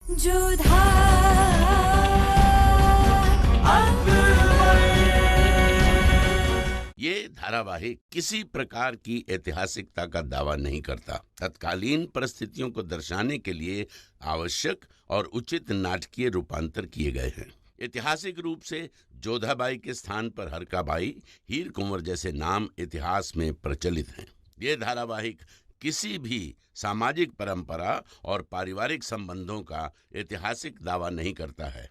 जोधा ये धारावाहिक किसी प्रकार की ऐतिहासिकता का दावा नहीं करता। तत्कालीन परिस्थितियों को दर्शाने के लिए आवश्यक और उचित नाटकीय रूपांतर किए गए हैं। ऐतिहासिक रूप से जोधाबाई के स्थान पर हरकाबाई, हीर कुंवर जैसे नाम इतिहास में प्रचलित हैं। ये धारावाहिक किसी भी सामाजिक परंपरा और पारिवारिक संबंधों का ऐतिहासिक दावा नहीं करता है।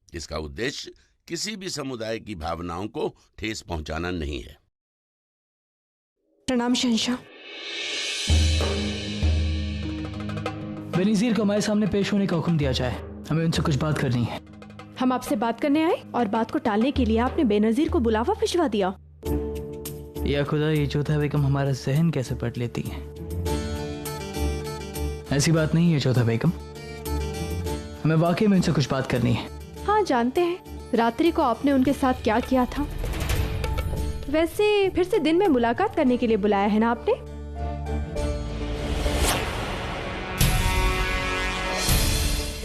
इसका उद्देश्य किसी भी समुदाय की भावनाओं को ठेस पहुंचाना नहीं है। प्रणाम शहंशाह। बेनज़ीर को हमारे सामने पेश होने का हुक्म दिया जाए, हमें उनसे कुछ बात करनी है। हम आपसे बात करने आए और बात को टालने के लिए आपने बेनज़ीर को बुलावा भिजवा दिया। या खुदा, ये जोधा बेगम हमारा जहन कैसे पढ़ लेती है। ऐसी बात नहीं है जोधा बेगम, हमें वाकई में उनसे कुछ बात करनी है। हाँ, जानते हैं रात्रि को आपने उनके साथ क्या किया था। वैसे फिर से दिन में मुलाकात करने के लिए बुलाया है ना आपने?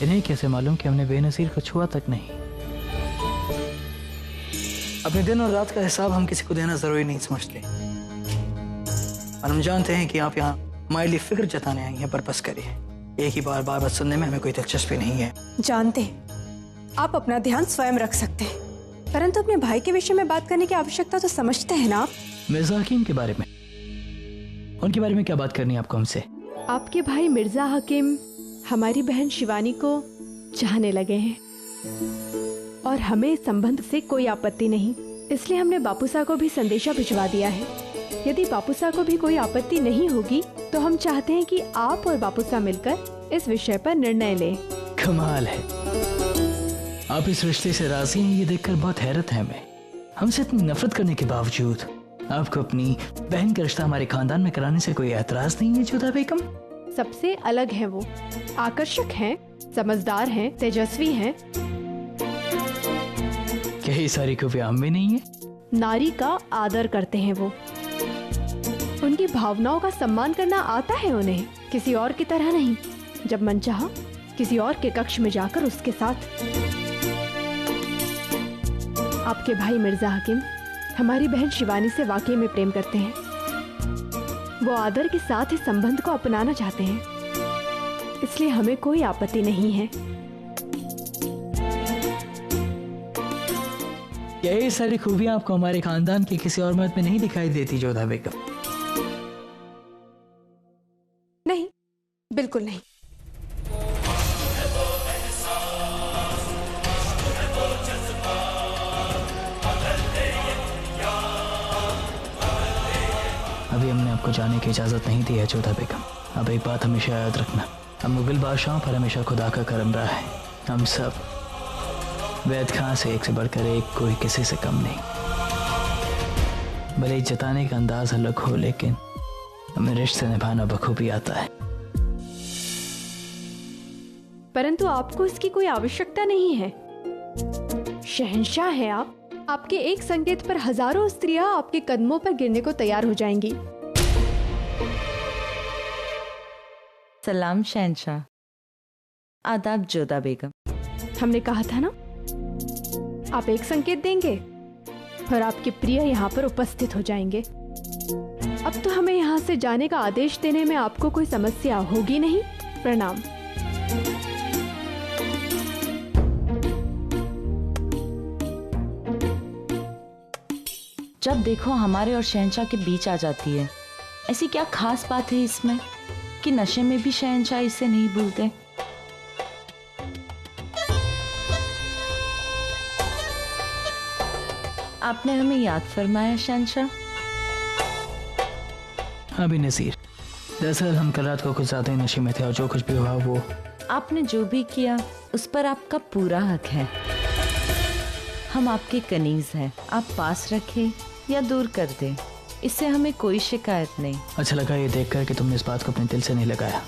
इन्हें कैसे मालूम कि हमने बेनज़ीर को छुआ तक नहीं। अपने दिन और रात का हिसाब हम किसी को देना जरूरी नहीं समझते, और हम जानते हैं कि आप यहाँ हमारे लिए फिक्र जताने आई हैं, पर बस करिए। एक ही बार बात सुनने में हमें कोई दिलचस्पी नहीं है। जानते हैं आप अपना ध्यान स्वयं रख सकते हैं, परंतु अपने भाई के विषय में बात करने की आवश्यकता तो समझते हैं ना आप। मिर्जा हकीम के बारे में, उनके बारे में क्या बात करनी है आपको हमसे? आपके भाई मिर्जा हकीम हमारी बहन शिवानी को चाहने लगे हैं और हमें इस संबंध से कोई आपत्ति नहीं, इसलिए हमने बापूसा को भी संदेशा भिजवा दिया है। यदि बापूसा को भी कोई आपत्ति नहीं होगी तो हम चाहते हैं कि आप और बापूसा मिलकर इस विषय पर निर्णय लें। कमाल है, आप इस रिश्ते से राजी हैं, ये देखकर बहुत हैरत है हमें। हमसे इतनी नफरत करने के बावजूद आपको अपनी बहन का रिश्ता हमारे खानदान में कराने से कोई एतराज नहीं है जोधा बेगम? सबसे अलग है वो, आकर्षक हैं, समझदार हैं, तेजस्वी हैं। क्या ये सारी खूबियां हम में नहीं है? नारी का आदर करते हैं वो, उनकी भावनाओं का सम्मान करना आता है उन्हें, किसी और की तरह नहीं। जब मन चाहा किसी और के कक्ष में जाकर उसके साथ। आपके भाई मिर्जा हकीम हमारी बहन शिवानी से वाकई में प्रेम करते हैं। वो आदर के साथ इस संबंध को अपनाना चाहते हैं, इसलिए हमें कोई आपत्ति नहीं है। यही सारी खूबियां आपको हमारे खानदान के किसी और मर्द में नहीं दिखाई देती जोधा बेगम? नहीं, बिल्कुल नहीं। अभी हमने आपको जाने की इजाजत नहीं दी है जोधा बेगम। अब एक बात हमेशा याद रखना, हम मुगल बादशाहों पर हमेशा खुदा का करम रहा है। हम सब वैद खां से एक से बढ़कर एक, कोई किसी से कम नहीं। भले जताने का अंदाज अलग हो, लेकिन हमें रिश्ते निभाना बखूबी आता है। परंतु आपको इसकी कोई आवश्यकता नहीं है। शहंशाह हैं आप, आपके एक संकेत पर हजारों स्त्रियां आपके कदमों पर गिरने को तैयार हो जाएंगी। सलाम शहंशाह। आदाब जोधा बेगम। हमने कहा था ना, आप एक संकेत देंगे और आपके प्रिय यहाँ पर उपस्थित हो जाएंगे। अब तो हमें यहाँ से जाने का आदेश देने में आपको कोई समस्या होगी नहीं। प्रणाम। जब देखो हमारे और शहंशाह के बीच आ जाती है। ऐसी क्या खास बात है इसमें कि नशे में भी शहंशाह इसे नहीं भूलते? आपने हमें याद फरमाया शहंशाह। हाँ भी नज़ीर, दरअसल हम कल रात को कुछ ज्यादा ही नशे में थे और जो कुछ भी हुआ वो। आपने जो भी किया उस पर आपका पूरा हक है। हम आपके कनीज हैं, आप पास रखें या दूर कर दें, इससे हमें कोई शिकायत नहीं। अच्छा लगा ये देखकर कि तुमने इस बात को अपने दिल से नहीं लगाया।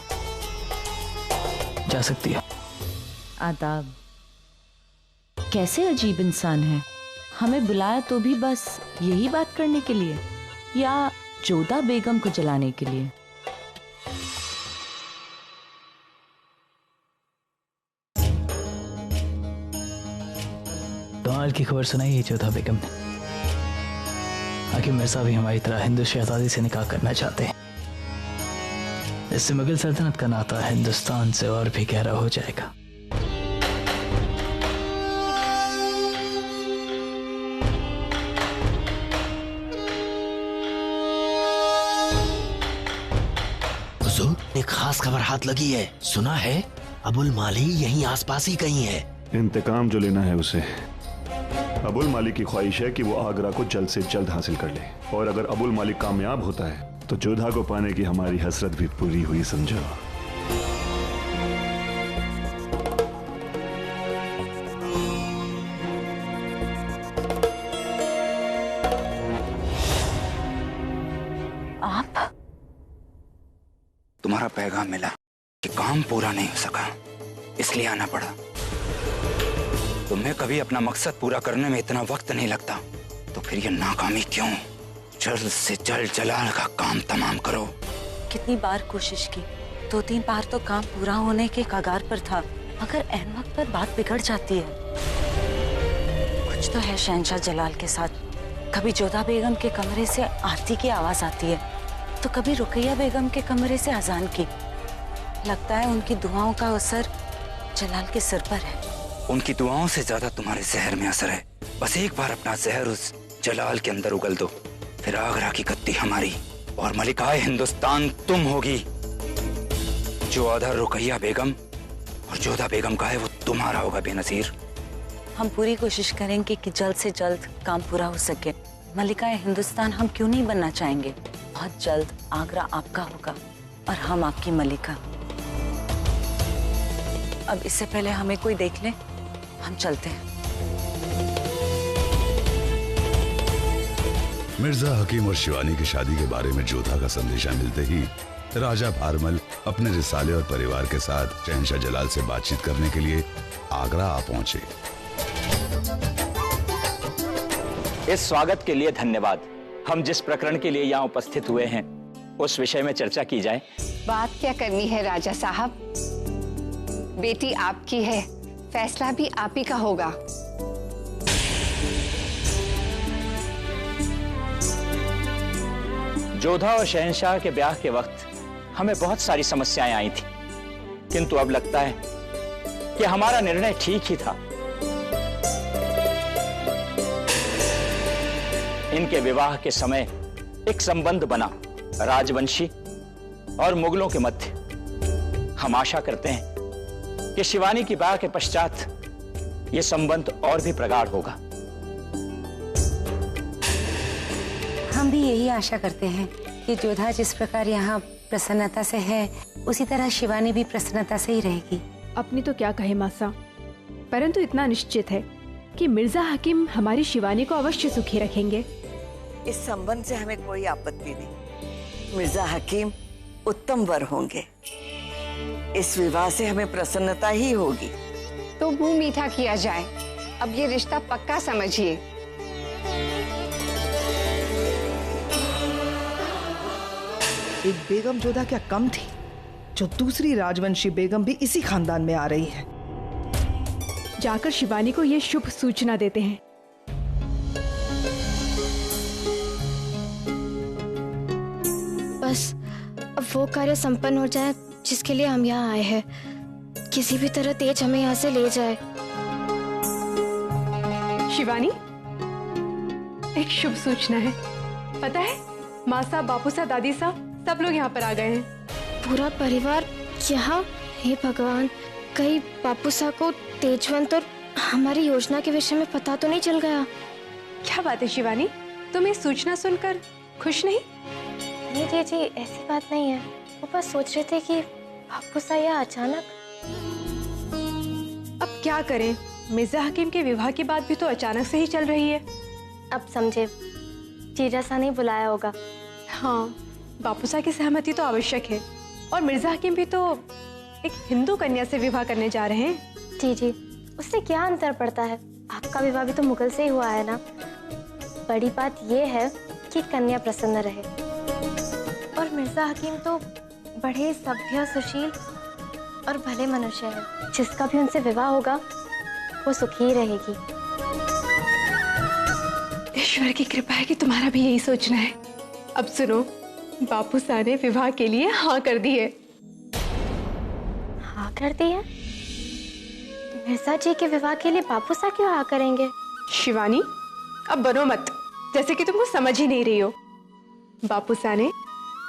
जा सकती है। आदाब। कैसे अजीब इंसान है, हमें बुलाया तो भी बस यही बात करने के लिए, या जोधा बेगम को जलाने के लिए? कमाल की खबर सुनाई है जोधा बेगम ने। हकीम मिर्जा भी हमारी तरह हिंदू शहजादी से निकाह करना चाहते हैं। इससे मुगल सल्तनत का नाता हिंदुस्तान से और भी गहरा हो जाएगा। हुजूर, एक खास खबर हाथ लगी है। सुना है अबुल माली यहीं आसपास ही कहीं है। इंतकाम जो लेना है उसे। अबुल मालिक की ख्वाहिश है कि वो आगरा को जल्द से जल्द हासिल कर ले, और अगर अबुल मालिक कामयाब होता है तो जोधा को पाने की हमारी हसरत भी पूरी हुई समझो। आप? तुम्हारा पैगाम मिला कि काम पूरा नहीं हो सका, इसलिए आना पड़ा। तुम्हें कभी अपना मकसद पूरा करने में इतना वक्त नहीं लगता, तो फिर ये नाकामी क्यों? जल्द से जल्द जलाल का काम तमाम करो। कितनी बार कोशिश की, 2-3 बार तो काम पूरा होने के कगार पर था, मगर ऐन वक्त पर बात बिगड़ जाती है। कुछ तो है शहंशाह जलाल के साथ। कभी जोधा बेगम के कमरे से आरती की आवाज आती है, तो कभी रुकैया बेगम के कमरे से अजान की। लगता है उनकी दुआओं का असर जलाल के सिर पर है। उनकी दुआओं से ज्यादा तुम्हारे जहर में असर है। बस एक बार अपना जहर उस जलाल के अंदर उगल दो, फिर आगरा की गद्दी हमारी और मलिकाए हिंदुस्तान तुम होगी। जो आधा रुकैया बेगम और जोधा बेगम का है वो तुम्हारा होगा बेनजीर। हम पूरी कोशिश करेंगे कि जल्द से जल्द काम पूरा हो सके। मलिकाए हिंदुस्तान हम क्यों नहीं बनना चाहेंगे। बहुत जल्द आगरा आपका होगा और हम आपकी मलिका। अब इससे पहले हमें कोई देख ले, हम चलते हैं। मिर्जा हकीम और शिवानी की शादी के बारे में जोधा का संदेशा मिलते ही राजा भारमल अपने रिसाले और परिवार के साथ शहंशाह जलाल से बातचीत करने के लिए आगरा आ पहुंचे। इस स्वागत के लिए धन्यवाद। हम जिस प्रकरण के लिए यहाँ उपस्थित हुए हैं उस विषय में चर्चा की जाए। बात क्या करनी है राजा साहब, बेटी आपकी है, फैसला भी आप ही का होगा। जोधा और शहंशाह के ब्याह के वक्त हमें बहुत सारी समस्याएं आई थी, किंतु अब लगता है कि हमारा निर्णय ठीक ही था। इनके विवाह के समय एक संबंध बना राजवंशी और मुगलों के मध्य। हम आशा करते हैं कि शिवानी की ब्याह के पश्चात यह संबंध और भी प्रगाढ़ होगा। हम भी यही आशा करते हैं कि जोधा जिस प्रकार यहाँ प्रसन्नता से है उसी तरह शिवानी भी प्रसन्नता से ही रहेगी। अपनी तो क्या कहे मासा, परंतु इतना निश्चित है कि मिर्जा हकीम हमारी शिवानी को अवश्य सुखी रखेंगे। इस संबंध से हमें कोई आपत्ति नहीं। मिर्जा हकीम उत्तम वर होंगे। इस विवाह से हमें प्रसन्नता ही होगी। तो मुंह मीठा किया जाए, अब ये रिश्ता पक्का समझिए। एक बेगम जोधा क्या कम थी जो दूसरी राजवंशी बेगम भी इसी खानदान में आ रही है। जाकर शिवानी को ये शुभ सूचना देते हैं। बस अब वो कार्य संपन्न हो जाए जिसके लिए हम यहाँ आए हैं। किसी भी तरह तेज हमें यहाँ से ले जाए। शिवानी, एक शुभ सूचना है। पता है, माँ साहब, बापू साहब, दादी साहब सब लोग यहाँ पर आ गए हैं। पूरा परिवार यहाँ? हे भगवान, कहीं बापू साहब को तेजवंत और हमारी योजना के विषय में पता तो नहीं चल गया? क्या बात है शिवानी, तुम ये सूचना सुनकर खुश नहीं? नहीं जी, ऐसी बात नहीं है। वो बस सोच रहे थे कि बापू साहब यह अचानक। अब क्या करें, मिर्जा हकीम के विवाह की बात भी तो अचानक से ही चल रही है। अब समझे, जीजा सा नहीं बुलाया होगा। हाँ, बापू साहब की सहमति तो आवश्यक है, और मिर्जा हकीम भी तो एक हिंदू कन्या से विवाह करने जा रहे हैं। जी, उससे क्या अंतर पड़ता है? आपका विवाह भी तो मुगल से ही हुआ है ना। बड़ी बात यह है कि कन्या प्रसन्न रहे, और मिर्जा हकीम तो बड़े सभ्य, सुशील और भले मनुष्य है। जिसका भी उनसे विवाह होगा वो सुखी रहेगी। ईश्वर की कृपा है कि तुम्हारा भी यही सोचना है। अब सुनो, बापू साहब ने विवाह के लिए हाँ कर दी है। हाँ कर दी है? मिर्जा जी के विवाह के लिए बापू साहब क्यों हाँ करेंगे? शिवानी, अब बनो मत जैसे कि तुमको समझ ही नहीं रही हो। बापू साहब ने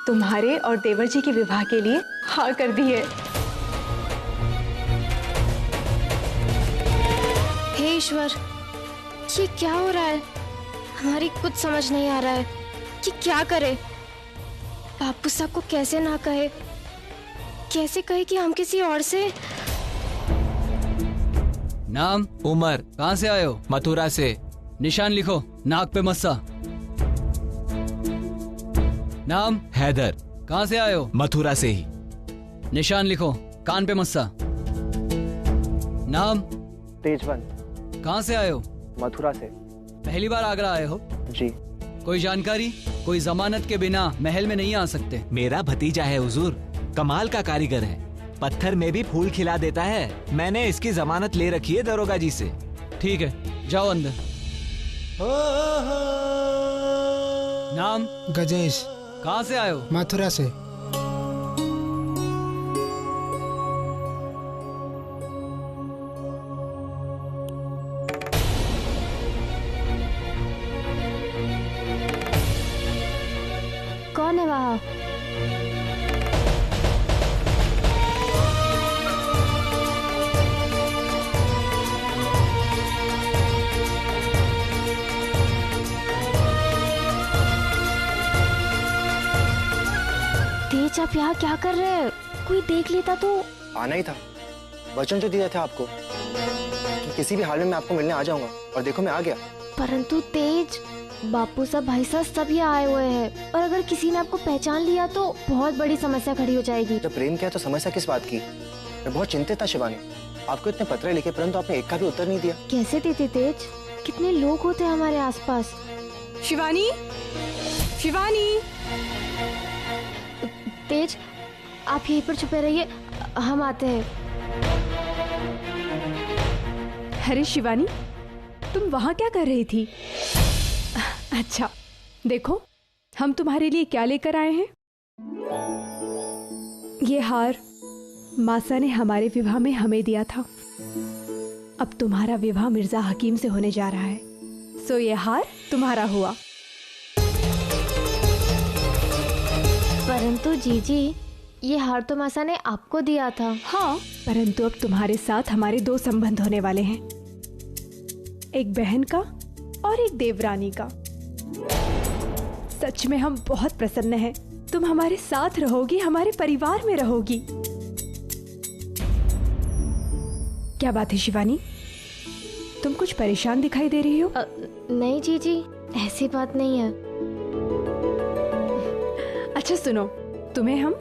तुम्हारे और देवर जी के विवाह के लिए हाँ कर दी है। हे ईश्वर, ये क्या हो रहा है? हमारी कुछ समझ नहीं आ रहा है कि क्या करे। बापू साहब को कैसे ना कहे, कैसे कहे कि हम किसी और से। नाम? उमर। कहाँ से आए हो? मथुरा से। निशान लिखो, नाक पे मस्सा। नाम? हैदर। कहाँ से आए हो? मथुरा से ही। निशान लिखो, कान पे मस्सा। नाम? तेजवंत। कहाँ से आए हो? मथुरा से। पहली बार आगरा आए हो? जी। कोई जानकारी? कोई जमानत के बिना महल में नहीं आ सकते। मेरा भतीजा है हुजूर, कमाल का कारीगर है, पत्थर में भी फूल खिला देता है। मैंने इसकी जमानत ले रखी है दरोगा जी से। ठीक है, जाओ अंदर। नाम? गजेश। कहाँ से आए हो? मथुरा से। कौन है वहाँ? तेज, आप यहाँ क्या कर रहे हैं? कोई देख लेता तो। आना ही था, वचन जो दिया था आपको कि किसी भी हाल में मैं आपको मिलने आ जाऊंगा, और देखो मैं आ गया। परंतु तेज, बापू साहब, भाई साहब सब यहाँ आए हुए हैं, और अगर किसी ने आपको पहचान लिया तो बहुत बड़ी समस्या खड़ी हो जाएगी। जब प्रेम किया तो समस्या किस बात की? मैं बहुत चिंतित था शिवानी, आपको इतने पत्र लिखे परंतु आपने एक का भी उत्तर नहीं दिया। कैसे देते तेज? कितने लोग होते हैं हमारे आसपास। शिवानी, शिवानी। तेज, आप यहीं पर छुपे रहिए, हम आते हैं। अरे शिवानी, तुम वहां क्या कर रही थी? अच्छा, देखो हम तुम्हारे लिए क्या लेकर आए हैं। ये हार मासा ने हमारे विवाह में हमें दिया था। अब तुम्हारा विवाह मिर्जा हकीम से होने जा रहा है, सो ये हार तुम्हारा हुआ। परंतु जीजी, ये हार तो मासा ने आपको दिया था। हाँ, परंतु अब तुम्हारे साथ हमारे दो संबंध होने वाले हैं, एक बहन का और एक देवरानी का। सच में हम बहुत प्रसन्न हैं। तुम हमारे साथ रहोगी, हमारे परिवार में रहोगी। क्या बात है शिवानी, तुम कुछ परेशान दिखाई दे रही हो? नहीं जीजी, ऐसी बात नहीं है। अच्छा सुनो, तुम्हें हम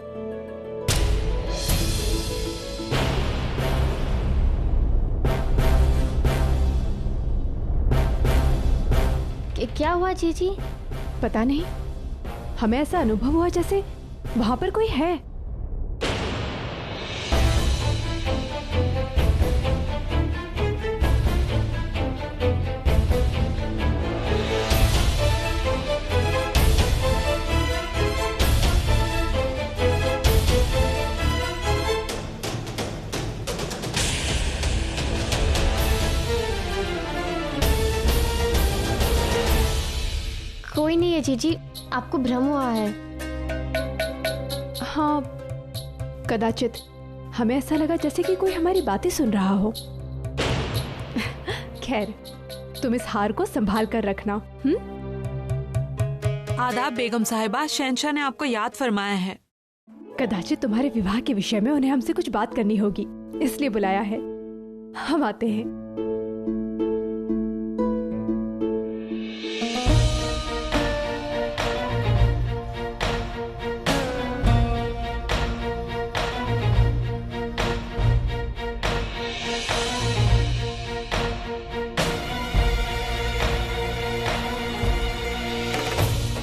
क्या हुआ जीजी? पता नहीं, हमें ऐसा अनुभव हुआ जैसे वहां पर कोई है। कोई नहीं है जीजी, आपको भ्रम हुआ है। हाँ, कदाचित हमें ऐसा लगा जैसे कि कोई हमारी बातें सुन रहा हो। खैर, तुम इस हार को संभाल कर रखना। आदाब बेगम साहिबा, शहंशाह ने आपको याद फरमाया है। कदाचित तुम्हारे विवाह के विषय में उन्हें हमसे कुछ बात करनी होगी, इसलिए बुलाया है। हम आते हैं।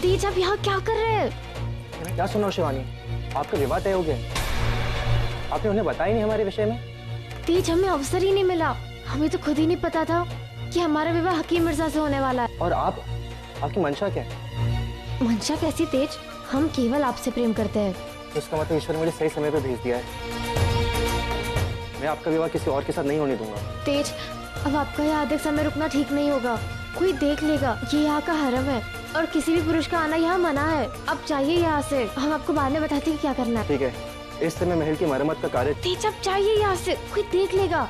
तेज, आप यहाँ क्या कर रहे हैं? मैं क्या सुन रहा हूँ शिवानी, आपका विवाह तय हो गया, आपने उन्हें बताया नहीं हमारे विषय में। तेज, हमें अवसर ही नहीं मिला, हमें तो खुद ही नहीं पता था कि हमारा विवाह हकीम मिर्जा से होने वाला है। और आप आपकी मंशा क्या है? मंशा कैसी तेज? हम केवल आपसे प्रेम करते हैं। तो इसका मतलब ईश्वर ने मुझे सही समय पे भेज दिया है। मैं आपका विवाह किसी और के साथ नहीं होने दूंगा। तेज, अब आपका यहाँ अधिक समय रुकना ठीक नहीं होगा। कोई देख लेगा। ये यहाँ का हरम है और किसी भी पुरुष का आना यहाँ मना है। अब चाहिए यहाँ से। हम आपको बाद में बताते हैं क्या करना है। ठीक है, इस समय महल की मरम्मत का कार्य। तेज, अब चाहिए यहाँ से। कोई देख लेगा।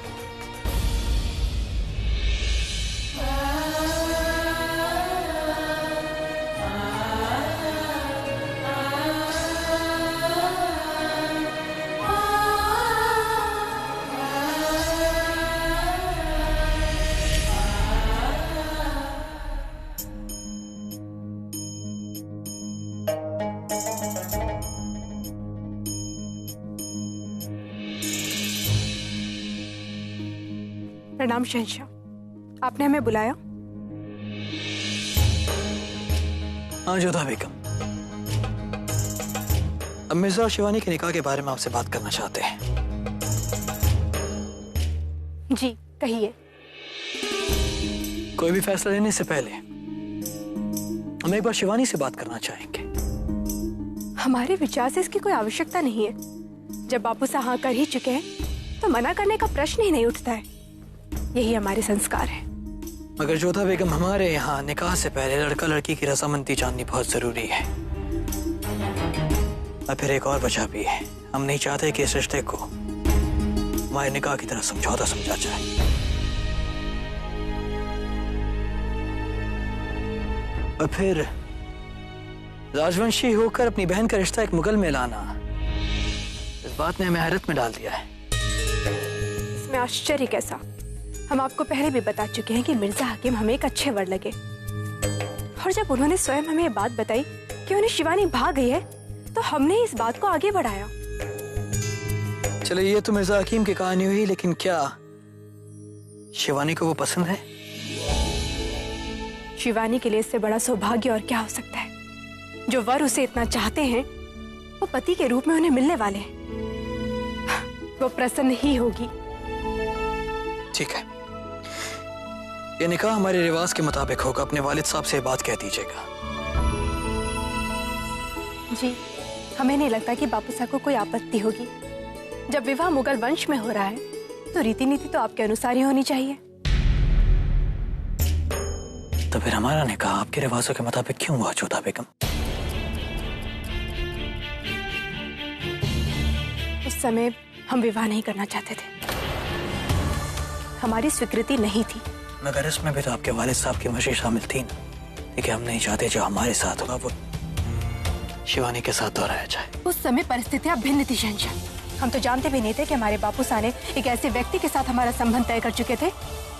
प्रणाम शहंशाह, आपने हमें बुलाया? हाँ जोधा बेगम, अब मिर्जा और शिवानी के निकाह के बारे में आपसे बात करना चाहते हैं। जी कहिए। कोई भी फैसला लेने से पहले हम एक बार शिवानी से बात करना चाहेंगे। हमारे विचार से इसकी कोई आवश्यकता नहीं है। जब बापू साहब हाँ कर ही चुके हैं तो मना करने का प्रश्न ही नहीं उठता है। यही हमारे संस्कार है। मगर जोधा बेगम, हमारे यहाँ निकाह से पहले लड़का लड़की की रजामंदी जाननी बहुत जरूरी है। और फिर एक और वजह भी है, हम नहीं चाहते कि इस रिश्ते को हमारे निकाह की तरह समझौता समझा जाए। और फिर राजवंशी होकर अपनी बहन का रिश्ता एक मुगल में लाना, इस बात ने हमें हैरत में डाल दिया है। इसमें आश्चर्य कैसा? हम आपको पहले भी बता चुके हैं कि मिर्जा हकीम हमें एक अच्छे वर लगे। और जब उन्होंने स्वयं हमें ये बात बताई कि उन्हें शिवानी भाग गई है तो हमने इस बात को आगे बढ़ाया। चलो, ये तो मिर्जा हकीम की कहानी हुई, लेकिन क्या शिवानी को वो पसंद है? शिवानी के लिए इससे बड़ा सौभाग्य और क्या हो सकता है? जो वर उसे इतना चाहते हैं वो पति के रूप में उन्हें मिलने वाले हैं। वो प्रसन्न ही होगी। ठीक है, ये निकाह हमारे रिवाज के मुताबिक होगा। अपने वालिद साहब से बात कह दीजिएगा। जी, हमें नहीं लगता कि बापू साहब को कोई आपत्ति होगी। जब विवाह मुगल वंश में हो रहा है तो रीति नीति तो आपके अनुसार ही होनी चाहिए। तो फिर हमारा निकाह आपके रिवाजों के मुताबिक क्यों हुआ जोधा बेगम? उस समय हम विवाह नहीं करना चाहते थे। हमारी स्वीकृति नहीं थी। मगर इसमें भी तो आपके वालिद साहब की मर्जी शामिल थी ना। लेकिन हम नहीं चाहते जो हमारे साथ होगा वो शिवानी के साथ दोहराया जाए। उस समय परिस्थितियां भिन्न थी शहंशाह। हम तो जानते भी नहीं थे कि हमारे बापू साहब ने एक ऐसे व्यक्ति के साथ हमारा संबंध तय कर चुके थे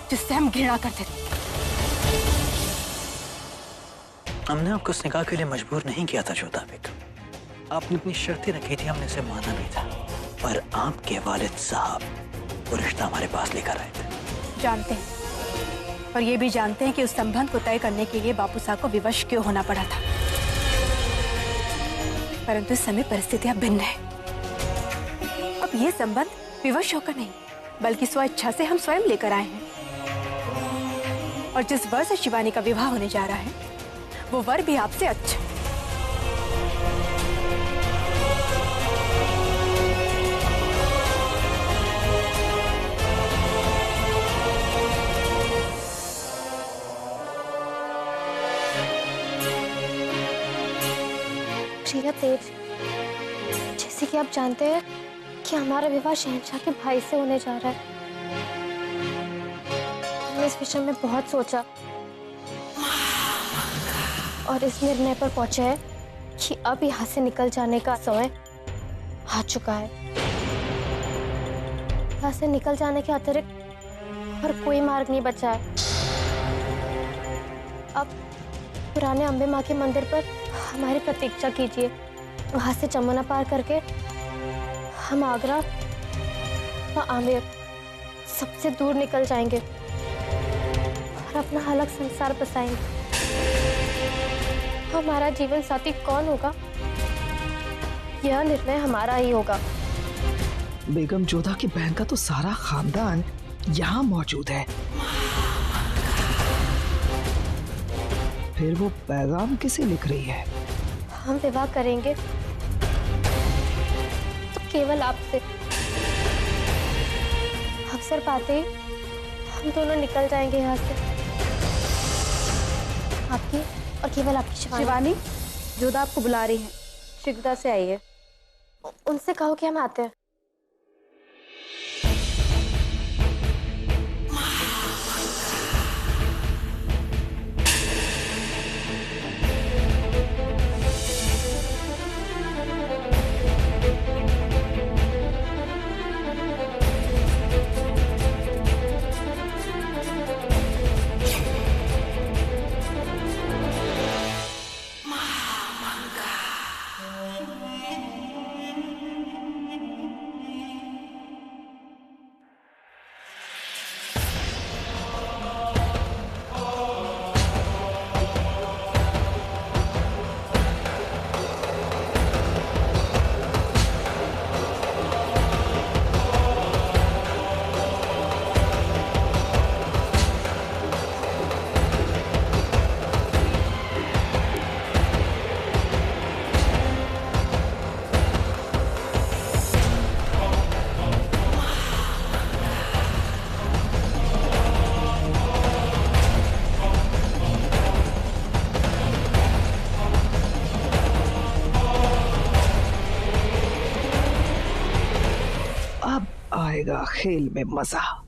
जिससे हम घृणा करते थे। हमने आपको इस निकाह के लिए मजबूर नहीं किया था जोधा बेगम। आपने अपनी शर्तें रखी थी, हमने उसे माना भी था। पर आपके वालिद साहब वो रिश्ता हमारे पास लेकर आए थे। जानते हैं, और ये भी जानते हैं कि उस संबंध को तय करने के लिए बापू साहब को विवश क्यों होना पड़ा था। परंतु इस समय परिस्थितियां भिन्न है। अब ये संबंध विवश होकर नहीं बल्कि स्व इच्छा से हम स्वयं लेकर आए हैं। और जिस वर से शिवानी का विवाह होने जा रहा है वो वर भी आपसे अच्छा। तेज, जैसे कि आप जानते हैं कि हमारा विवाह शहंशाह के भाई से होने जा रहा है। हमने इस विषय में बहुत सोचा और इस निर्णय पर पहुंचे हैं कि अब यहाँ से निकल जाने का समय आ चुका है। यहाँ से निकल जाने के अतिरिक्त और कोई मार्ग नहीं बचा है। अब पुराने अम्बे माँ के मंदिर पर हमारी प्रतीक्षा कीजिए। वहां से जमुना पार करके हम आगरा व आमेर सबसे दूर निकल जाएंगे और अपना अलग संसार बसाएंगे। हमारा जीवन साथी कौन होगा, यह निर्णय हमारा ही होगा। बेगम जोधा की बहन का तो सारा खानदान यहाँ मौजूद है। फिर वो पैगाम किसे लिख रही है? हम विवाह करेंगे तो केवल आपसे। अवसर पाते ही हम दोनों निकल जाएंगे यहाँ से। आपकी और केवल आपकी शिवानी। जोधा आपको बुला रही है, शीघ्रता से आइए। उनसे कहो कि हम आते हैं। आएगा खेल में मजा।